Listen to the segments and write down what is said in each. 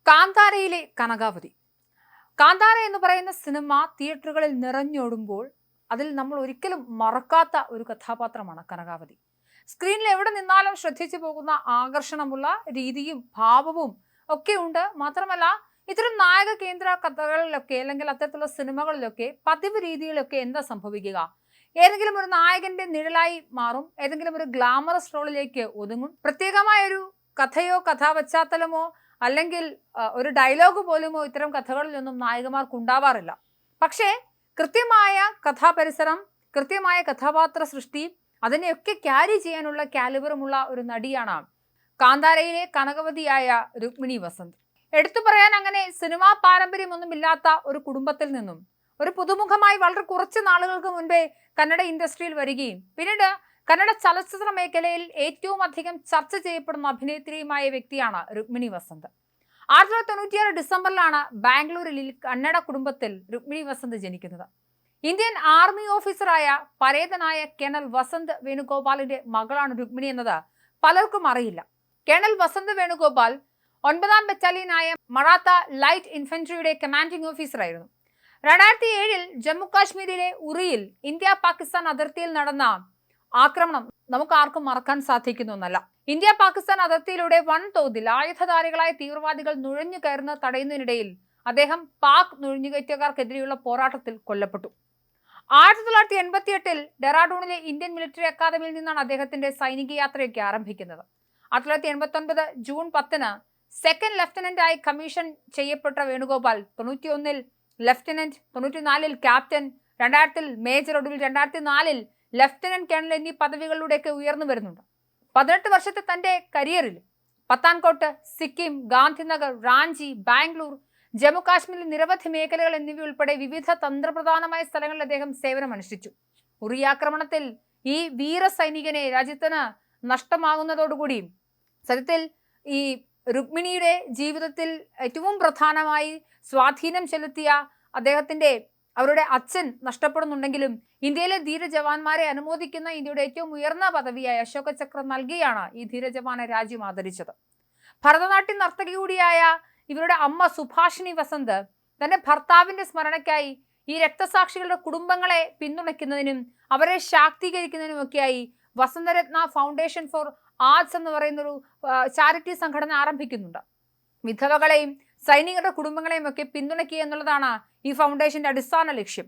കാന്താരയിലെ കനകാവതി. കാന്താര എന്ന് പറയുന്ന സിനിമ തിയേറ്ററുകളിൽ നിറഞ്ഞോടുമ്പോൾ അതിൽ നമ്മൾ ഒരിക്കലും മറക്കാത്ത ഒരു കഥാപാത്രമാണ് കനകാവതി. സ്ക്രീനിൽ എവിടെ നിന്നാലും ശ്രദ്ധിച്ചു പോകുന്ന ആകർഷണമുള്ള രീതിയും ഭാവവും ഒക്കെ ഉണ്ട്. മാത്രമല്ല, ഇത്തരം നായക കേന്ദ്ര കഥകളിലൊക്കെ അല്ലെങ്കിൽ അത്തരത്തിലുള്ള സിനിമകളിലൊക്കെ പതിവ് രീതിയിലൊക്കെ എന്താ സംഭവിക്കുക? ഏതെങ്കിലും ഒരു നായകന്റെ നിഴലായി മാറും, ഏതെങ്കിലും ഒരു ഗ്ലാമറസ് റോളിലേക്ക് ഒതുങ്ങും. പ്രത്യേകമായ ഒരു കഥയോ കഥാപശ്ചാത്തലമോ അല്ലെങ്കിൽ ഒരു ഡയലോഗ് പോലുമോ ഇത്തരം കഥകളിലൊന്നും നായകന്മാർക്ക് ഉണ്ടാവാറില്ല. പക്ഷേ കൃത്യമായ കഥാപരിസരം, കൃത്യമായ കഥാപാത്ര സൃഷ്ടി, അതിനെയൊക്കെ ക്യാരി ചെയ്യാനുള്ള കാലിബറുമുള്ള ഒരു നടിയാണ് കാന്താരയിലെ കനകവതിയായ രുക്മിണി വസന്ത്. എടുത്തു പറയാൻ അങ്ങനെ സിനിമാ പാരമ്പര്യമൊന്നുമില്ലാത്ത ഒരു കുടുംബത്തിൽ നിന്നും ഒരു പുതുമുഖമായി വളരെ കുറച്ച് നാളുകൾക്ക് മുൻപേ കന്നഡ ഇൻഡസ്ട്രിയിൽ വരികയും പിന്നീട് കന്നഡ ചലച്ചിത്ര മേഖലയിൽ ഏറ്റവും അധികം ചർച്ച ചെയ്യപ്പെടുന്ന അഭിനേത്രിയുമായ വ്യക്തിയാണ് രുക്മിണി വസന്ത്. 1996 ഡിസംബറിലാണ് ബാംഗ്ലൂരിൽ കന്നഡ കുടുംബത്തിൽ രുക്മിണി വസന്ത് ജനിക്കുന്നത്. ഇന്ത്യൻ ആർമി ഓഫീസറായ പരേതനായ കേണൽ വസന്ത് വേണുഗോപാലിന്റെ മകളാണ് രുക്മിണി എന്നത് പലർക്കും അറിയില്ല. കേണൽ വസന്ത് വേണുഗോപാൽ 9ാം ബറ്റാലിയനായ മറാത്ത ലൈറ്റ് ഇൻഫൻട്രിയുടെ കമാൻഡിംഗ് ഓഫീസറായിരുന്നു. 2007 ജമ്മു കാശ്മീരിലെ ഉറിയിൽ ഇന്ത്യ പാകിസ്ഥാൻ അതിർത്തിയിൽ നടന്ന ആക്രമണം നമുക്ക് ആർക്കും മറക്കാൻ സാധിക്കുന്ന ഒന്നല്ല. ഇന്ത്യ പാകിസ്ഥാൻ അതിർത്തിയിലൂടെ വൻതോതിൽ ആയുധധാരികളായ തീവ്രവാദികൾ നുഴഞ്ഞു കയറുന്ന തടയുന്നതിനിടയിൽ അദ്ദേഹം പാക് നുഴഞ്ഞുകയറ്റക്കാർക്കെതിരെയുള്ള പോരാട്ടത്തിൽ കൊല്ലപ്പെട്ടു. 1988 ഡെറാഡൂണിലെ ഇന്ത്യൻ മിലിറ്ററി അക്കാദമിയിൽ നിന്നാണ് അദ്ദേഹത്തിന്റെ സൈനിക യാത്രയൊക്കെ ആരംഭിക്കുന്നത്. 1989 ജൂൺ 10 സെക്കൻഡ് ലഫ്റ്റനന്റായി കമ്മീഷൻ ചെയ്യപ്പെട്ട വേണുഗോപാൽ 91 ലഫ്റ്റനന്റ്, 94 ക്യാപ്റ്റൻ, 2000 മേജർ, ഒടുവിൽ 2004 ലഫ്റ്റനന്റ് കേണൽ എന്നീ പദവികളിലൂടെയൊക്കെ ഉയർന്നു വരുന്നുണ്ട്. 18 വർഷത്തെ തന്റെ കരിയറിൽ പത്താൻകോട്ട്, സിക്കിം, ഗാന്ധിനഗർ, റാഞ്ചി, ബാംഗ്ലൂർ, ജമ്മു കാശ്മീരിൽ നിരവധി മേഖലകൾ എന്നിവ ഉൾപ്പെടെ വിവിധ തന്ത്രപ്രധാനമായ സ്ഥലങ്ങളിൽ അദ്ദേഹം സേവനമനുഷ്ഠിച്ചു. ഉറി ആക്രമണത്തിൽ ഈ വീര സൈനികനെ രാജ്യത്തിന് നഷ്ടമാകുന്നതോടുകൂടി സത്യത്തിൽ ഈ രുക്മിണിയുടെ ജീവിതത്തിൽ ഏറ്റവും പ്രധാനമായി സ്വാധീനം ചെലുത്തിയ അവരുടെ അച്ഛൻ നഷ്ടപ്പെടുന്നുണ്ടെങ്കിലും ഇന്ത്യയിലെ ധീര ജവാന്മാരെ അനുമോദിക്കുന്ന ഇന്ത്യയുടെ ഏറ്റവും ഉയർന്ന പദവിയായ അശോക ചക്ര നൽകിയാണ് ഈ ധീരജവാനെ രാജ്യം ആദരിച്ചത്. ഭരതനാട്യ നർത്തകി കൂടിയായ ഇവരുടെ അമ്മ സുഭാഷിണി വസന്ത് തന്റെ ഭർത്താവിന്റെ സ്മരണയ്ക്കായി ഈ രക്തസാക്ഷികളുടെ കുടുംബങ്ങളെ പിന്തുണയ്ക്കുന്നതിനും അവരെ ശാക്തീകരിക്കുന്നതിനുമൊക്കെയായി വസന്തരത്ന ഫൗണ്ടേഷൻ ഫോർ ആർട്സ് എന്ന് പറയുന്നൊരു ചാരിറ്റി സംഘടന ആരംഭിക്കുന്നുണ്ട്. വിധവകളെയും സൈനികരുടെ കുടുംബങ്ങളെയും ഒക്കെ പിന്തുണയ്ക്കുക എന്നുള്ളതാണ് ഈ ഫൗണ്ടേഷന്റെ അടിസ്ഥാന ലക്ഷ്യം.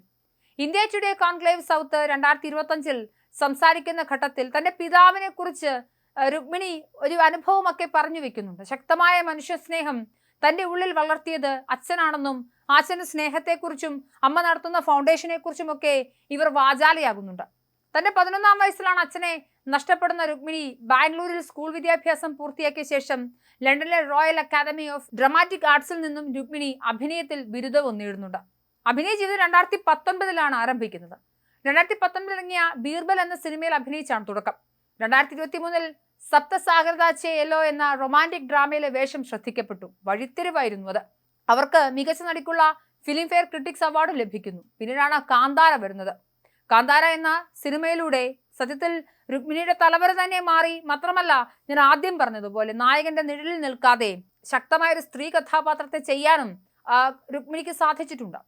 ഇന്ത്യ ടുഡേ കോൺക്ലേവ് സൗത്ത് 2025 സംസാരിക്കുന്ന ഘട്ടത്തിൽ തന്റെ പിതാവിനെ കുറിച്ച് രുക്മിണി ഒരു അനുഭവമൊക്കെ പറഞ്ഞു വെക്കുന്നുണ്ട്. ശക്തമായ മനുഷ്യ സ്നേഹം തന്റെ ഉള്ളിൽ വളർത്തിയത് അച്ഛനാണെന്നും അച്ഛന്റെ സ്നേഹത്തെക്കുറിച്ചും അമ്മ നടത്തുന്ന ഫൗണ്ടേഷനെ കുറിച്ചും ഒക്കെ ഇവർ വാചാലയാകുന്നുണ്ട്. തന്റെ 11ാം വയസ്സിലാണ് അച്ഛനെ നഷ്ടപ്പെടുന്ന രുക്മിണി ബാംഗ്ലൂരിൽ സ്കൂൾ വിദ്യാഭ്യാസം പൂർത്തിയാക്കിയ ശേഷം ലണ്ടനിലെ റോയൽ അക്കാദമി ഓഫ് ഡ്രാമാറ്റിക് ആർട്സിൽ നിന്നും രുക്മിണി അഭിനയത്തിൽ ബിരുദവും നേടുന്നുണ്ട്. അഭിനയ ജീവിതം 2019 ആരംഭിക്കുന്നത്. 2019 ഇറങ്ങിയ ബീർബൽ എന്ന സിനിമയിൽ അഭിനയിച്ചാണ് തുടക്കം. 2023 സപ്തസാഗരദാച്ചെ യെല്ലോ എന്ന റൊമാൻറ്റിക് ഡ്രാമയിലെ വേഷം ശ്രദ്ധിക്കപ്പെട്ടു. വഴിത്തിരിവായിരുന്നു അത്. അവർക്ക് മികച്ച നടിക്കുള്ള ഫിലിം ഫെയർ ക്രിട്ടിക്സ് അവാർഡ് ലഭിക്കുന്നു. പിന്നീടാണ് കാന്താര വരുന്നത്. കാന്താര എന്ന സിനിമയിലൂടെ സത്യത്തിൽ രുക്മിണിയുടെ തലവര തന്നെ മാറി. മാത്രമല്ല, ഞാൻ ആദ്യം പറഞ്ഞതുപോലെ നായകന്റെ നിഴലിൽ നിൽക്കാതെ ശക്തമായ ഒരു സ്ത്രീ കഥാപാത്രത്തെ ചെയ്യാനും രുക്മിണിക്ക് സാധിച്ചിട്ടുണ്ട്.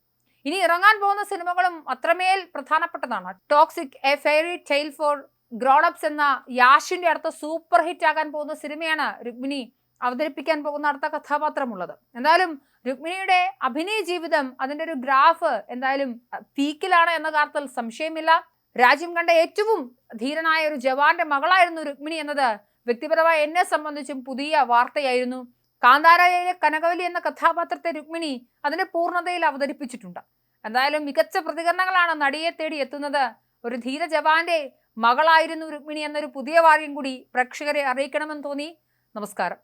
ഇനി ഇറങ്ങാൻ പോകുന്ന സിനിമകളും അത്രമേൽ പ്രധാനപ്പെട്ടതാണ്. Toxic, A fairy tale four grown ups എന്ന യാഷിന്റെ അടുത്ത സൂപ്പർ ഹിറ്റ് ആകാൻ പോകുന്ന സിനിമയാണ് രുക്മിണി അവതരിപ്പിക്കാൻ പോകുന്ന അടുത്ത കഥാപാത്രമുള്ളത്. എന്തായാലും രുക്മിണിയുടെ അഭിനയ ജീവിതം, അതിന്റെ ഒരു ഗ്രാഫ് എന്തായാലും പീക്കിലാണ് എന്ന കാര്യത്തിൽ സംശയമില്ല. രാജ്യം കണ്ട ഏറ്റവും ധീരനായ ഒരു ജവാന്റെ മകളായിരുന്നു രുക്മിണി എന്നത് വ്യക്തിപരമായി എന്നെ സംബന്ധിച്ചും പുതിയ വാർത്തയായിരുന്നു. കാന്താരയിലെ കനകവലി എന്ന കഥാപാത്രത്തെ രുക്മിണി അതിന്റെ പൂർണ്ണതയിൽ അവതരിപ്പിച്ചിട്ടുണ്ട്. എന്തായാലും മികച്ച പ്രതികരണങ്ങളാണ് നടിയെ തേടി എത്തുന്നത്. ഒരു ധീര ജവാന്റെ മകളായിരുന്നു രുക്മിണി എന്നൊരു പുതിയ വാര്യം കൂടി പ്രേക്ഷകരെ അറിയിക്കണമെന്ന് തോന്നി. നമസ്കാരം.